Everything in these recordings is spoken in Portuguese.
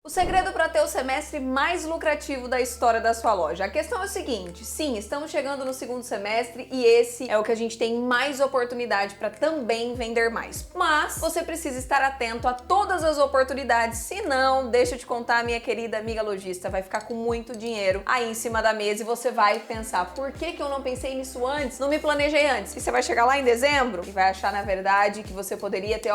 O segredo para ter o semestre mais lucrativo da história da sua loja. A questão é o seguinte, sim, estamos chegando no segundo semestre e esse é o que a gente tem mais oportunidade para também vender mais. Mas você precisa estar atento a todas as oportunidades, senão, deixa eu te contar, minha querida amiga lojista, vai ficar com muito dinheiro aí em cima da mesa e você vai pensar, por que eu não pensei nisso antes? Não me planejei antes. E você vai chegar lá em dezembro e vai achar, na verdade, que você poderia ter,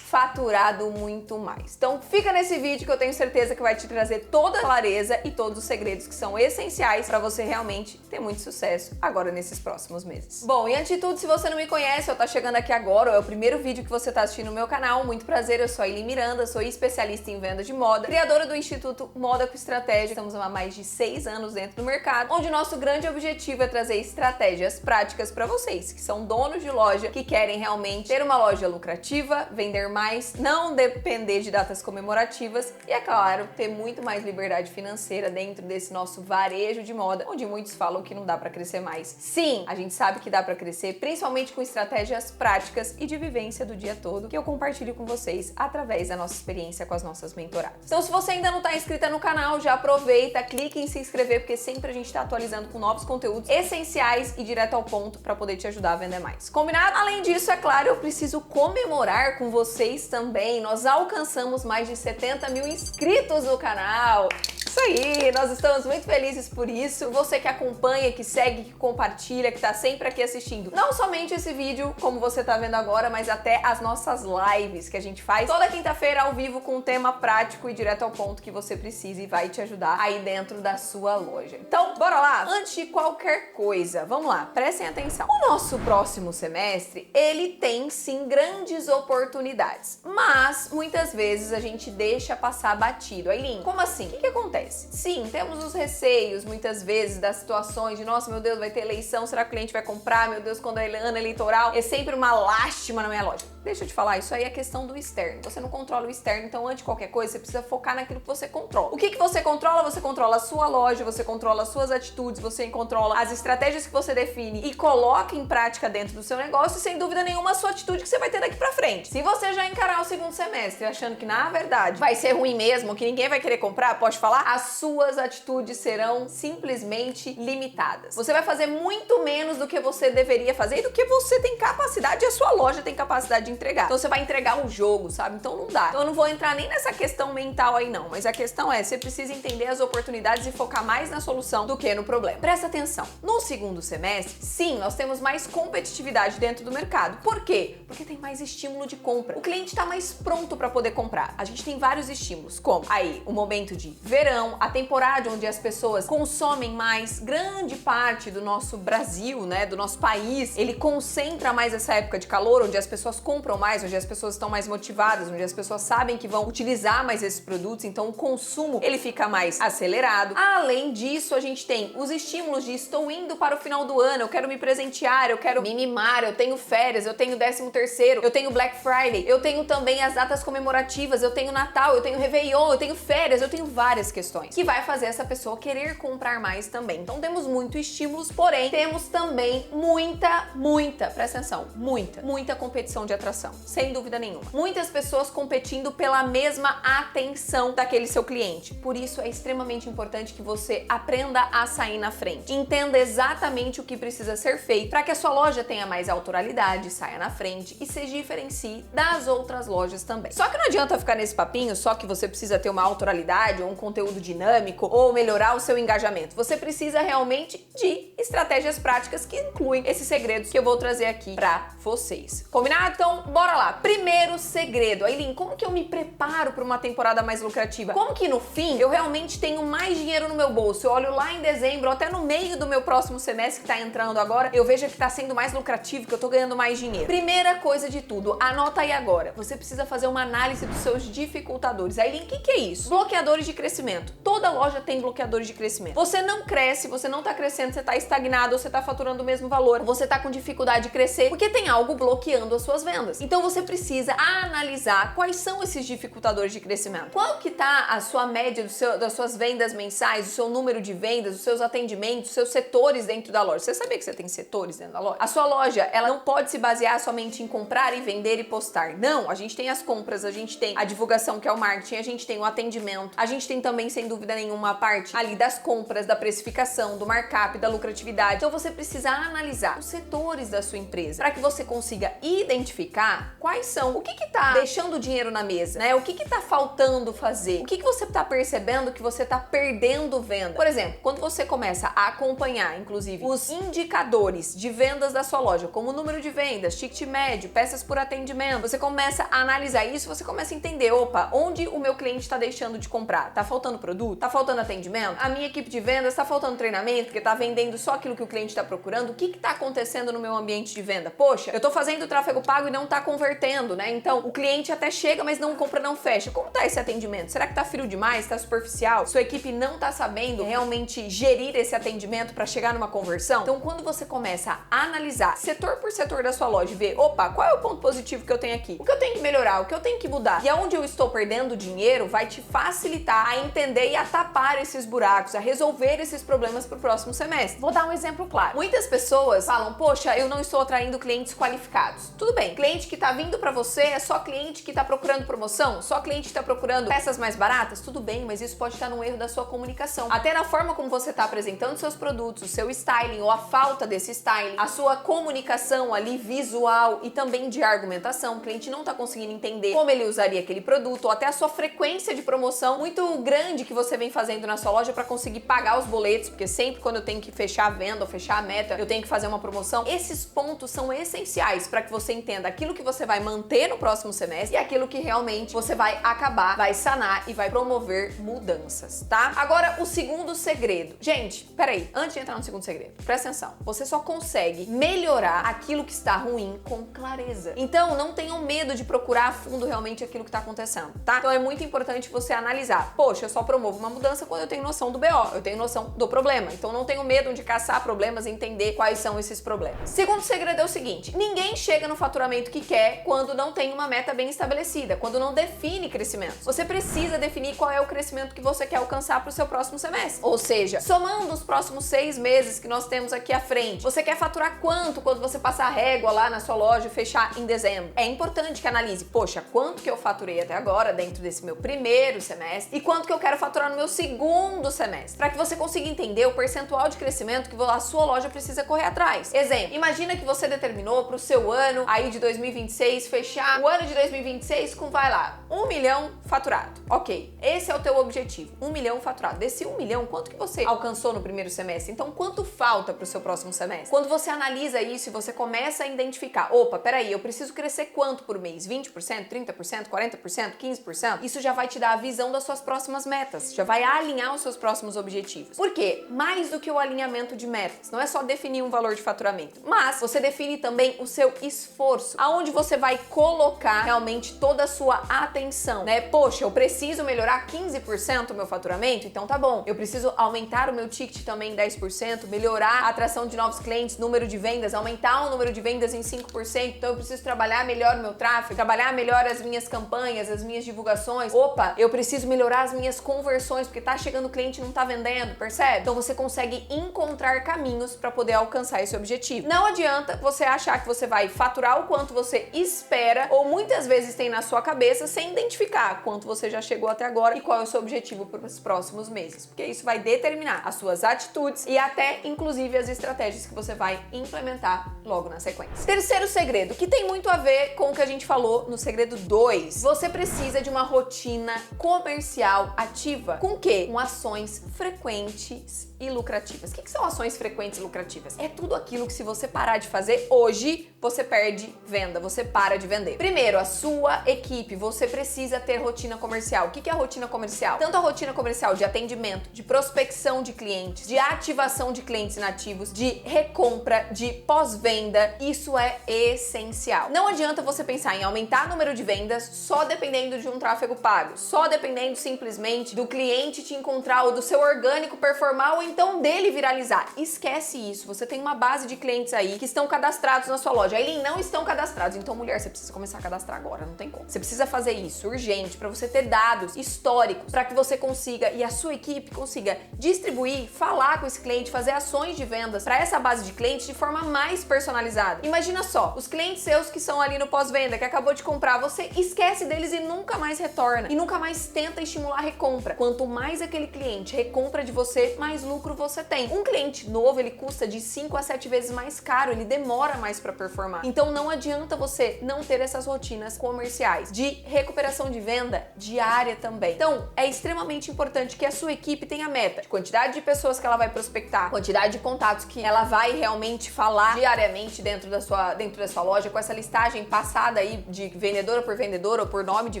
faturado muito mais. Então fica nesse vídeo que eu tenho certeza que vai te trazer toda a clareza e todos os segredos que são essenciais para você realmente ter muito sucesso agora nesses próximos meses. Bom, e antes de tudo, se você não me conhece ou tá chegando aqui agora ou é o primeiro vídeo que você tá assistindo no meu canal, muito prazer, eu sou a Ailin Miranda, sou especialista em venda de moda, criadora do Instituto Moda com Estratégia. Estamos há mais de 6 anos dentro do mercado, onde o nosso grande objetivo é trazer estratégias práticas para vocês, que são donos de loja, que querem realmente ter uma loja lucrativa, vender mais, não depender de datas comemorativas e, é claro, ter muito mais liberdade financeira dentro desse nosso varejo de moda, onde muitos falam que não dá para crescer mais. Sim, a gente sabe que dá para crescer, principalmente com estratégias práticas e de vivência do dia todo, que eu compartilho com vocês através da nossa experiência com as nossas mentoradas. Então, se você ainda não está inscrita no canal, já aproveita, clique em se inscrever, porque sempre a gente está atualizando com novos conteúdos essenciais e direto ao ponto para poder te ajudar a vender mais. Combinado? Além disso, é claro, eu preciso comemorar com vocês também. Nós alcançamos mais de 70 mil inscritos no canal. Isso aí, nós estamos muito felizes por isso. Você que acompanha, que segue, que compartilha, que tá sempre aqui assistindo não somente esse vídeo, como você tá vendo agora, mas até as nossas lives que a gente faz toda quinta-feira ao vivo com um tema prático e direto ao ponto que você precisa e vai te ajudar aí dentro da sua loja. Então, bora lá? Antes de qualquer coisa, vamos lá, prestem atenção. O nosso próximo semestre, ele tem sim grandes oportunidades, mas muitas vezes a gente deixa passar batido. Ailin, como assim? O que acontece? Sim, temos os receios muitas vezes das situações de nossa, meu Deus, vai ter eleição, será que o cliente vai comprar? Meu Deus, quando é ano eleitoral, é sempre uma lástima na minha loja. Deixa eu te falar, isso aí é questão do externo. Você não controla o externo, então antes de qualquer coisa, você precisa focar naquilo que você controla. O que você controla? Você controla a sua loja, você controla as suas atitudes, você controla as estratégias que você define e coloca em prática dentro do seu negócio e, sem dúvida nenhuma, a sua atitude que você vai ter daqui pra frente. Se você já encarar o segundo semestre achando que, na verdade, vai ser ruim mesmo, que ninguém vai querer comprar, pode falar? As suas atitudes serão simplesmente limitadas. Você vai fazer muito menos do que você deveria fazer e do que você tem capacidade e a sua loja tem capacidade de entregar. Então você vai entregar o jogo, sabe? Então não dá. Então eu não vou entrar nem nessa questão mental aí não, mas a questão é, você precisa entender as oportunidades e focar mais na solução do que no problema. Presta atenção. No segundo semestre, sim, nós temos mais competitividade dentro do mercado. Por quê? Porque tem mais estímulo de compra. O cliente está mais pronto para poder comprar. A gente tem vários estímulos, como aí o momento de verão, a temporada onde as pessoas consomem mais, grande parte do nosso Brasil, né, do nosso país, ele concentra mais essa época de calor, onde as pessoas compram mais, onde as pessoas estão mais motivadas, onde as pessoas sabem que vão utilizar mais esses produtos, então o consumo ele fica mais acelerado. Além disso, a gente tem os estímulos de estou indo para o final do ano, eu quero me presentear, eu quero me mimar, eu tenho férias, eu tenho 13º, eu tenho Black Friday, eu tenho também as datas comemorativas, eu tenho Natal, eu tenho Réveillon, eu tenho férias, eu tenho várias questões que vai fazer essa pessoa querer comprar mais também. Então temos muitos estímulos, porém temos também muita, presta atenção, muita competição de atração, sem dúvida nenhuma. Muitas pessoas competindo pela mesma atenção daquele seu cliente. Por isso é extremamente importante que você aprenda a sair na frente. Entenda exatamente o que precisa ser feito para que a sua loja tenha mais autoralidade, saia na frente e se diferencie das outras lojas também. Só que não adianta ficar nesse papinho só que você precisa ter uma autoralidade ou um conteúdo dinâmico ou melhorar o seu engajamento. Você precisa realmente de estratégias práticas que incluem esses segredos que eu vou trazer aqui para vocês. Combinado? Então, bora lá. Primeiro segredo. Ailin, como que eu me preparo para uma temporada mais lucrativa? Como que no fim eu realmente tenho mais dinheiro no meu bolso? Eu olho lá em dezembro, até no meio do meu próximo semestre que tá entrando agora, eu vejo que tá sendo mais lucrativo, que eu tô ganhando mais dinheiro. Primeira coisa de tudo, anota aí agora. Você precisa fazer uma análise dos seus dificultadores. Ailin, o que é isso? Bloqueadores de crescimento. Toda loja tem bloqueadores de crescimento. Você não cresce, você não tá crescendo, você tá estagnado, ou você tá faturando o mesmo valor, você tá com dificuldade de crescer, porque tem algo bloqueando as suas vendas. vendas. Então você precisa analisar quais são esses dificultadores de crescimento. Qual que tá a sua média das suas vendas mensais, o seu número de vendas, os seus atendimentos, os seus setores dentro da loja. Você sabia que você tem setores dentro da loja? A sua loja, ela não pode se basear somente em comprar e vender e postar. Não, a gente tem as compras, a gente tem a divulgação, que é o marketing, a gente tem o atendimento, a gente tem também, sem dúvida nenhuma, a parte ali das compras, da precificação, do markup, da lucratividade. Então você precisa analisar os setores da sua empresa para que você consiga identificar quais são, o que tá deixando dinheiro na mesa, né? O que tá faltando fazer? O que você tá percebendo que você tá perdendo venda? Por exemplo, quando você começa a acompanhar, inclusive, os indicadores de vendas da sua loja, como o número de vendas, ticket médio, peças por atendimento, você começa a analisar isso, você começa a entender, opa, onde o meu cliente está deixando de comprar? Tá faltando produto? Tá faltando atendimento? A minha equipe de vendas tá faltando treinamento, porque tá vendendo só aquilo que o cliente está procurando? O que tá acontecendo no meu ambiente de venda? Poxa, eu tô fazendo tráfego pago e não tá convertendo, né? Então, o cliente até chega, mas não compra, não fecha. Como tá esse atendimento? Será que tá frio demais? Tá superficial? Sua equipe não tá sabendo realmente gerir esse atendimento para chegar numa conversão? Então, quando você começa a analisar setor por setor da sua loja e ver, opa, qual é o ponto positivo que eu tenho aqui? O que eu tenho que melhorar? O que eu tenho que mudar? E aonde eu estou perdendo dinheiro vai te facilitar a entender e a tapar esses buracos, a resolver esses problemas pro próximo semestre. Vou dar um exemplo claro. Muitas pessoas falam, poxa, eu não estou atraindo clientes qualificados. Tudo bem, cliente que tá vindo para você é só cliente que tá procurando promoção? Só cliente que tá procurando peças mais baratas? Tudo bem, mas isso pode estar num erro da sua comunicação. Até na forma como você tá apresentando seus produtos, o seu styling ou a falta desse styling, a sua comunicação ali visual e também de argumentação. O cliente não tá conseguindo entender como ele usaria aquele produto, ou até a sua frequência de promoção muito grande que você vem fazendo na sua loja para conseguir pagar os boletos, porque sempre quando eu tenho que fechar a venda ou fechar a meta, eu tenho que fazer uma promoção. Esses pontos são essenciais para que você entenda aquilo que você vai manter no próximo semestre e aquilo que realmente você vai acabar, vai sanar e vai promover mudanças, tá? Agora, o segundo segredo. Gente, peraí, antes de entrar no segundo segredo, presta atenção. Você só consegue melhorar aquilo que está ruim com clareza. Então, não tenham medo de procurar a fundo realmente aquilo que está acontecendo, tá? Então, é muito importante você analisar. Poxa, eu só promovo uma mudança quando eu tenho noção do BO, eu tenho noção do problema. Então, não tenho medo de caçar problemas e entender quais são esses problemas. Segundo segredo é o seguinte: ninguém chega no faturamento que quer quando não tem uma meta bem estabelecida, quando não define crescimento. Você precisa definir qual é o crescimento que você quer alcançar para o seu próximo semestre. Ou seja, somando os próximos 6 meses que nós temos aqui à frente, você quer faturar quanto quando você passar a régua lá na sua loja e fechar em dezembro? É importante que analise, poxa, quanto que eu faturei até agora dentro desse meu primeiro semestre e quanto que eu quero faturar no meu segundo semestre, para que você consiga entender o percentual de crescimento que a sua loja precisa correr atrás. Exemplo, imagina que você determinou para o seu ano aí de 2026 fechar o ano de 2026 com, vai lá, 1 milhão faturado. Ok, esse é o teu objetivo, 1 milhão faturado. Desse 1 milhão, quanto que você alcançou no primeiro semestre? Então, quanto falta para o seu próximo semestre? Quando você analisa isso e você começa a identificar, opa, peraí, eu preciso crescer quanto por mês? 20%, 30%, 40%, 15%? Isso já vai te dar a visão das suas próximas metas, já vai alinhar os seus próximos objetivos. Por quê? Mais do que o alinhamento de metas, não é só definir um valor de faturamento, mas você define também o seu esforço, aonde você vai colocar realmente toda a sua atenção, né? Poxa, eu preciso melhorar 15% o meu faturamento, então tá bom. Eu preciso aumentar o meu ticket também em 10%, melhorar a atração de novos clientes, número de vendas, aumentar o número de vendas em 5%, então eu preciso trabalhar melhor o meu tráfego, trabalhar melhor as minhas campanhas, as minhas divulgações. Opa, eu preciso melhorar as minhas conversões, porque tá chegando cliente e não tá vendendo, percebe? Então você consegue encontrar caminhos para poder alcançar esse objetivo. Não adianta você achar que você vai faturar o quanto você espera, ou muitas vezes tem na sua cabeça, sem identificar quanto você já chegou até agora e qual é o seu objetivo para os próximos meses, porque isso vai determinar as suas atitudes e até, inclusive, as estratégias que você vai implementar logo na sequência. Terceiro segredo, que tem muito a ver com o que a gente falou no segredo 2. Você precisa de uma rotina comercial ativa. Com o quê? Com ações frequentes e lucrativas. O que são ações frequentes e lucrativas? É tudo aquilo que, se você parar de fazer hoje, você perde venda, você para de vender. Primeiro, a sua equipe, você precisa ter rotina comercial. O que é a rotina comercial? Tanto a rotina comercial de atendimento, de prospecção de clientes, de ativação de clientes inativos, de recompra, de pós-venda, isso é essencial. Não adianta você pensar em aumentar o número de vendas só dependendo de um tráfego pago, só dependendo simplesmente do cliente te encontrar ou do seu orgânico performar ou então dele viralizar. Esquece isso. Você tem uma base de clientes aí que estão cadastrados na sua loja. Aí não estão cadastrados cadastrados. Então, mulher, você precisa começar a cadastrar agora, não tem como. Você precisa fazer isso urgente para você ter dados históricos, para que você consiga e a sua equipe consiga distribuir, falar com esse cliente, fazer ações de vendas para essa base de clientes de forma mais personalizada. Imagina só, os clientes seus que são ali no pós-venda, que acabou de comprar, você esquece deles e nunca mais retorna, e nunca mais tenta estimular a recompra. Quanto mais aquele cliente recompra de você, mais lucro você tem. Um cliente novo, ele custa de 5 a 7 vezes mais caro, ele demora mais para performar. Então não adianta você não ter essas rotinas comerciais de recuperação de venda diária também. Então é extremamente importante que a sua equipe tenha meta de quantidade de pessoas que ela vai prospectar, quantidade de contatos que ela vai realmente falar diariamente dentro da sua loja, com essa listagem passada aí de vendedora por vendedora ou por nome de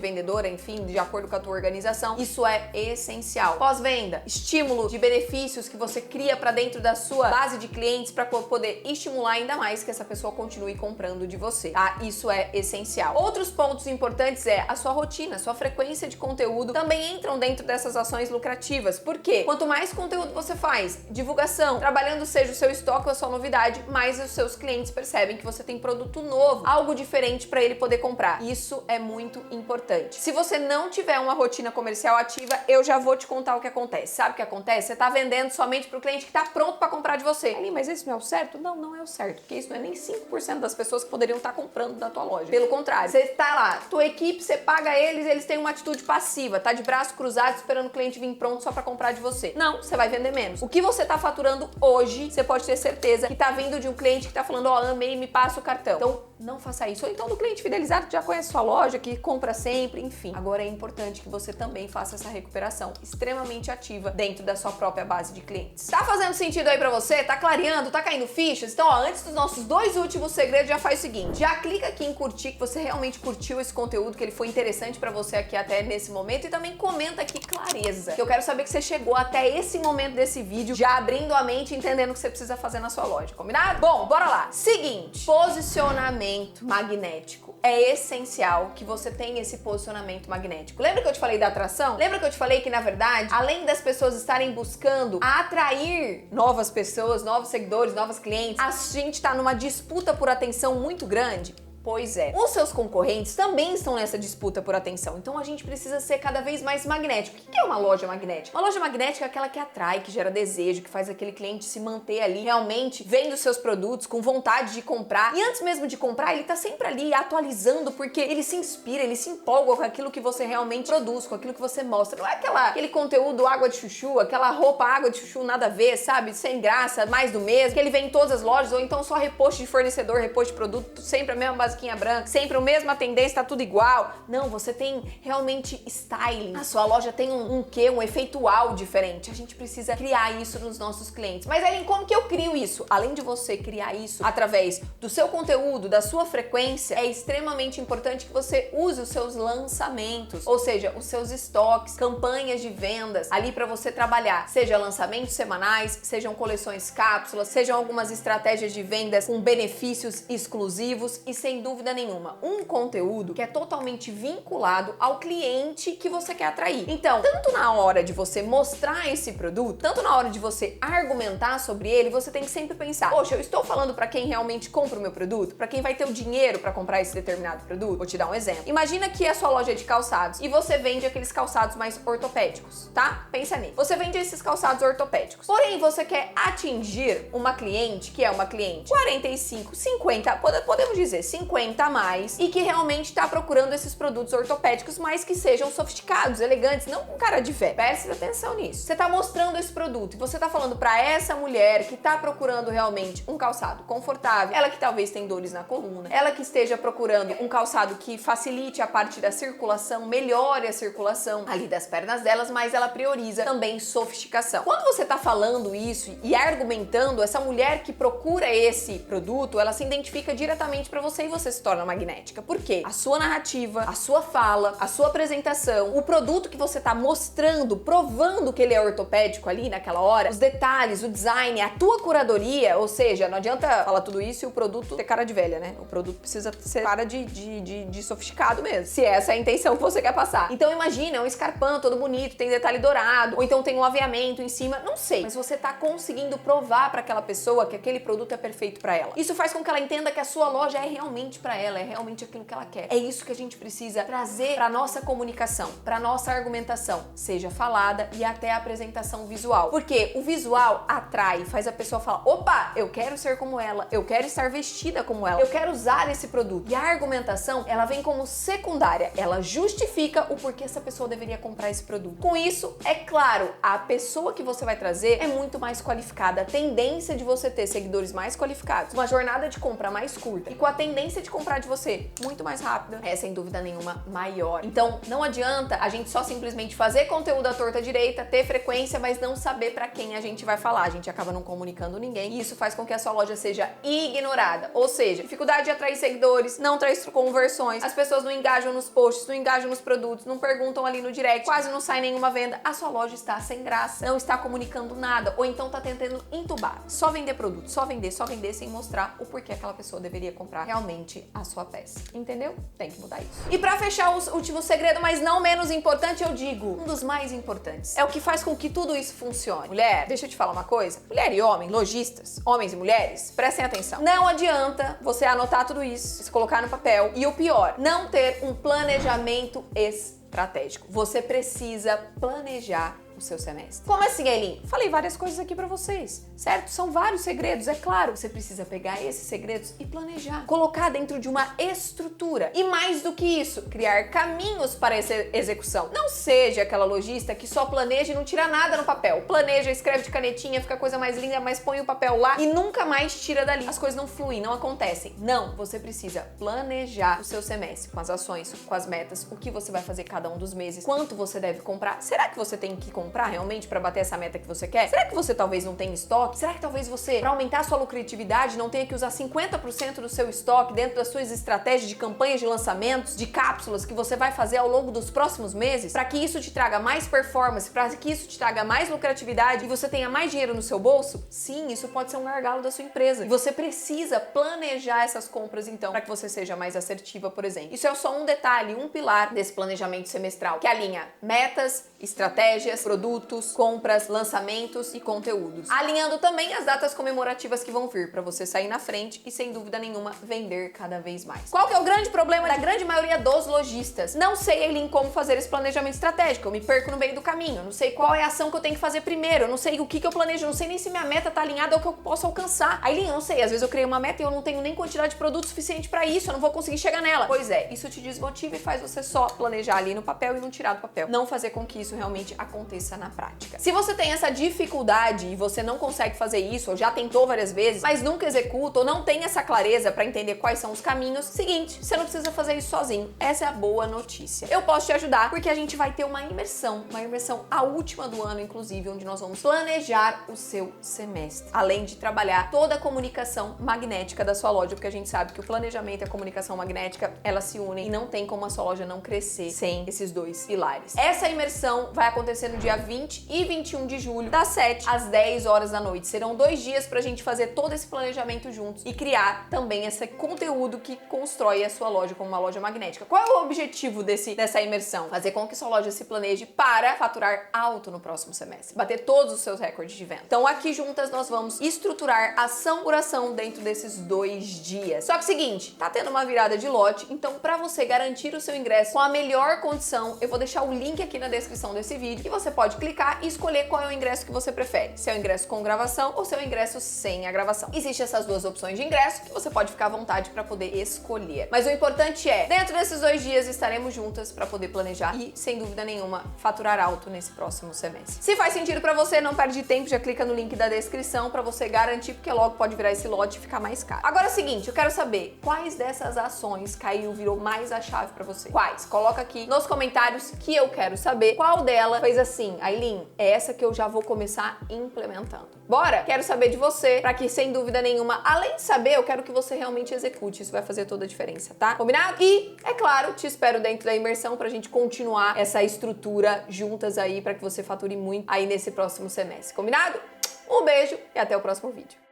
vendedora, enfim, de acordo com a tua organização. Isso é essencial. Pós-venda, estímulo de benefícios que você cria para dentro da sua base de clientes para poder estimular ainda mais que essa pessoa continue comprando de você, tá? Isso é essencial. Outros pontos importantes é a sua rotina, a sua frequência de conteúdo também entram dentro dessas ações lucrativas. Por quê? Quanto mais conteúdo você faz, divulgação, trabalhando seja o seu estoque ou a sua novidade, mais os seus clientes percebem que você tem produto novo, algo diferente para ele poder comprar. Isso é muito importante. Se você não tiver uma rotina comercial ativa, eu já vou te contar o que acontece. Sabe o que acontece? Você tá vendendo somente pro cliente que tá pronto para comprar de você. Ali, mas isso não é o certo? Não, não é o certo, porque isso não é nem 5% das pessoas que poderiam estar comprando da tua loja. Pelo contrário, você tá lá, tua equipe, você paga eles têm uma atitude passiva, tá de braço cruzado esperando o cliente vir pronto só para comprar de você. Não, você vai vender menos. O que você tá faturando hoje, você pode ter certeza que tá vindo de um cliente que tá falando, ó, amei, me passa o cartão. Então, não faça isso. Ou então do cliente fidelizado que já conhece sua loja, que compra sempre, enfim. Agora é importante que você também faça essa recuperação extremamente ativa dentro da sua própria base de clientes. Tá fazendo sentido aí pra você? Tá clareando? Tá caindo fichas? Então, ó, antes dos nossos 2 últimos segredos, já faz o seguinte, já clica aqui em curtir, que você realmente curtiu esse conteúdo, que ele foi interessante pra você aqui até nesse momento, e também comenta aqui clareza, que eu quero saber que você chegou até esse momento desse vídeo, já abrindo a mente, entendendo o que você precisa fazer na sua loja, combinado? Bom, bora lá. Seguinte, posicionamento magnético. É essencial que você tenha esse posicionamento magnético. Lembra que eu te falei da atração? Lembra que eu te falei que, na verdade, além das pessoas estarem buscando atrair novas pessoas, novos seguidores, novos clientes, a gente tá numa disputa por atenção muito grande? Pois é. Os seus concorrentes também estão nessa disputa por atenção, então a gente precisa ser cada vez mais magnético. O que é uma loja magnética? Uma loja magnética é aquela que atrai, que gera desejo, que faz aquele cliente se manter ali realmente vendo os seus produtos, com vontade de comprar. E antes mesmo de comprar, ele tá sempre ali atualizando, porque ele se inspira, ele se empolga com aquilo que você realmente produz, com aquilo que você mostra. Não é aquele conteúdo água de chuchu, aquela roupa água de chuchu nada a ver, sabe? Sem graça, mais do mesmo, que ele vem em todas as lojas, ou então só reposto de fornecedor, reposto de produto, sempre a mesma base branca, sempre a mesma tendência, tá tudo igual. Não, você tem realmente styling. A sua loja tem um efeito wow diferente. A gente precisa criar isso nos nossos clientes. Mas, Ellen, como que eu crio isso? Além de você criar isso através do seu conteúdo, da sua frequência, é extremamente importante que você use os seus lançamentos, ou seja, os seus estoques, campanhas de vendas ali para você trabalhar, seja lançamentos semanais, sejam coleções cápsulas, sejam algumas estratégias de vendas com benefícios exclusivos e, sem dúvida nenhuma, um conteúdo que é totalmente vinculado ao cliente que você quer atrair. Então, tanto na hora de você mostrar esse produto, tanto na hora de você argumentar sobre ele, você tem que sempre pensar, poxa, eu estou falando para quem realmente compra o meu produto? Para quem vai ter o dinheiro para comprar esse determinado produto? Vou te dar um exemplo. Imagina que a sua loja é de calçados e você vende aqueles calçados mais ortopédicos, tá? Pensa nisso. Você vende esses calçados ortopédicos. Porém, você quer atingir uma cliente que é uma cliente 45, 50, podemos dizer 50 a mais, e que realmente está procurando esses produtos ortopédicos, mas que sejam sofisticados, elegantes, não com cara de fé. Preste atenção nisso. Você está mostrando esse produto e você está falando para essa mulher que está procurando realmente um calçado confortável, ela que talvez tem dores na coluna, ela que esteja procurando um calçado que facilite a parte da circulação, melhore a circulação ali das pernas delas, mas ela prioriza também sofisticação. Quando você está falando isso e argumentando, essa mulher que procura esse produto, ela se identifica diretamente para você e você se torna magnética. Por quê? A sua narrativa, a sua fala, a sua apresentação, o produto que você tá mostrando, provando que ele é ortopédico ali naquela hora, os detalhes, o design, a tua curadoria, ou seja, não adianta falar tudo isso e o produto ter cara de velha, né? O produto precisa ser cara de sofisticado mesmo, se essa é a intenção que você quer passar. Então imagina, um escarpão todo bonito, tem detalhe dourado, ou então tem um aviamento em cima, não sei, mas você tá conseguindo provar para aquela pessoa que aquele produto é perfeito para ela. Isso faz com que ela entenda que a sua loja é realmente realmente para ela, é realmente aquilo que ela quer. É isso que a gente precisa trazer para nossa comunicação, para nossa argumentação, seja falada e até a apresentação visual. Porque o visual atrai, faz a pessoa falar: opa, eu quero ser como ela, eu quero estar vestida como ela, eu quero usar esse produto. E a argumentação, ela vem como secundária, ela justifica o porquê essa pessoa deveria comprar esse produto. Com isso, é claro, a pessoa que você vai trazer é muito mais qualificada. A tendência de você ter seguidores mais qualificados, uma jornada de compra mais curta e com a tendência de comprar de você muito mais rápida, é sem dúvida nenhuma maior. Então, não adianta a gente só simplesmente fazer conteúdo à torta direita, ter frequência, mas não saber para quem a gente vai falar. A gente acaba não comunicando ninguém e isso faz com que a sua loja seja ignorada. Ou seja, dificuldade de atrair seguidores, não traz conversões, as pessoas não engajam nos posts, não engajam nos produtos, não perguntam ali no direct, quase não sai nenhuma venda. A sua loja está sem graça, não está comunicando nada, ou então tá tentando entubar, só vender produto, só vender sem mostrar o porquê aquela pessoa deveria comprar realmente a sua peça. Entendeu? Tem que mudar isso. E pra fechar o último segredo, mas não menos importante, eu digo, um dos mais importantes. É o que faz com que tudo isso funcione. Mulher, deixa eu te falar uma coisa. Mulher e homem, lojistas, homens e mulheres, prestem atenção. Não adianta você anotar tudo isso, se colocar no papel e o pior, não ter um planejamento estratégico. Você precisa planejar o seu semestre. Como assim, Aileen? Falei várias coisas aqui pra vocês, certo? São vários segredos, é claro. Você precisa pegar esses segredos e planejar, colocar dentro de uma estrutura. E mais do que isso, criar caminhos para essa execução. Não seja aquela lojista que só planeja e não tira nada no papel. Planeja, escreve de canetinha, fica a coisa mais linda, mas põe o papel lá e nunca mais tira dali. As coisas não fluem, não acontecem. Não, você precisa planejar o seu semestre com as ações, com as metas, o que você vai fazer cada um dos meses, quanto você deve comprar. Será que você tem que comprar realmente para bater essa meta que você quer? Será que você talvez não tenha estoque? Será que talvez você, para aumentar a sua lucratividade, não tenha que usar 50% do seu estoque dentro das suas estratégias de campanhas de lançamentos, de cápsulas que você vai fazer ao longo dos próximos meses, para que isso te traga mais performance, para que isso te traga mais lucratividade e você tenha mais dinheiro no seu bolso? Sim, isso pode ser um gargalo da sua empresa. E você precisa planejar essas compras então, para que você seja mais assertiva, por exemplo. Isso é só um detalhe, um pilar desse planejamento semestral, que alinha metas, estratégias, produtos, compras, lançamentos e conteúdos. Alinhando também as datas comemorativas que vão vir para você sair na frente e, sem dúvida nenhuma, vender cada vez mais. Qual que é o grande problema da grande maioria dos lojistas? Não sei, Aileen, como fazer esse planejamento estratégico. Eu me perco no meio do caminho. Eu não sei qual é a ação que eu tenho que fazer primeiro. Eu não sei o que eu planejo. Eu não sei nem se minha meta tá alinhada ao que eu posso alcançar. Aileen, eu não sei. Às vezes eu criei uma meta e eu não tenho nem quantidade de produto suficiente para isso. Eu não vou conseguir chegar nela. Pois é, isso te desmotiva e faz você só planejar ali no papel e não tirar do papel. Não fazer com que isso realmente aconteça na prática. Se você tem essa dificuldade e você não consegue fazer isso, ou já tentou várias vezes, mas nunca executa, ou não tem essa clareza para entender quais são os caminhos, seguinte, você não precisa fazer isso sozinho. Essa é a boa notícia. Eu posso te ajudar porque a gente vai ter uma imersão a última do ano, inclusive, onde nós vamos planejar o seu semestre, além de trabalhar toda a comunicação magnética da sua loja, porque a gente sabe que o planejamento e a comunicação magnética, elas se unem e não tem como a sua loja não crescer sem esses dois pilares. Essa imersão vai acontecer no dia 20 e 21 de julho, das 7 às 10 horas da noite. Serão 2 dias pra gente fazer todo esse planejamento juntos e criar também esse conteúdo que constrói a sua loja como uma loja magnética. Qual é o objetivo dessa imersão? Fazer com que sua loja se planeje para faturar alto no próximo semestre, bater todos os seus recordes de venda. Então aqui juntas nós vamos estruturar ação por ação dentro desses 2 dias. Só que o seguinte, tá tendo uma virada de lote, então para você garantir o seu ingresso com a melhor condição, eu vou deixar o link aqui na descrição desse vídeo e você pode clicar e escolher qual é o ingresso que você prefere, se é o ingresso com gravação ou se é o ingresso sem a gravação. Existem essas duas opções de ingresso que você pode ficar à vontade para poder escolher. Mas o importante é, dentro desses 2 dias estaremos juntas para poder planejar e, sem dúvida nenhuma, faturar alto nesse próximo semestre. Se faz sentido para você, não perde tempo, já clica no link da descrição para você garantir, porque logo pode virar esse lote e ficar mais caro. Agora é o seguinte, eu quero saber quais dessas ações virou mais a chave para você. Quais? Coloca aqui nos comentários que eu quero saber qual dela fez assim, Aileen, é essa que eu já vou começar implementando. Bora? Quero saber de você, para que, sem dúvida nenhuma, além de saber, eu quero que você realmente execute. Isso vai fazer toda a diferença, tá? Combinado? E, é claro, te espero dentro da imersão pra gente continuar essa estrutura juntas aí, para que você fature muito aí nesse próximo semestre. Combinado? Um beijo e até o próximo vídeo.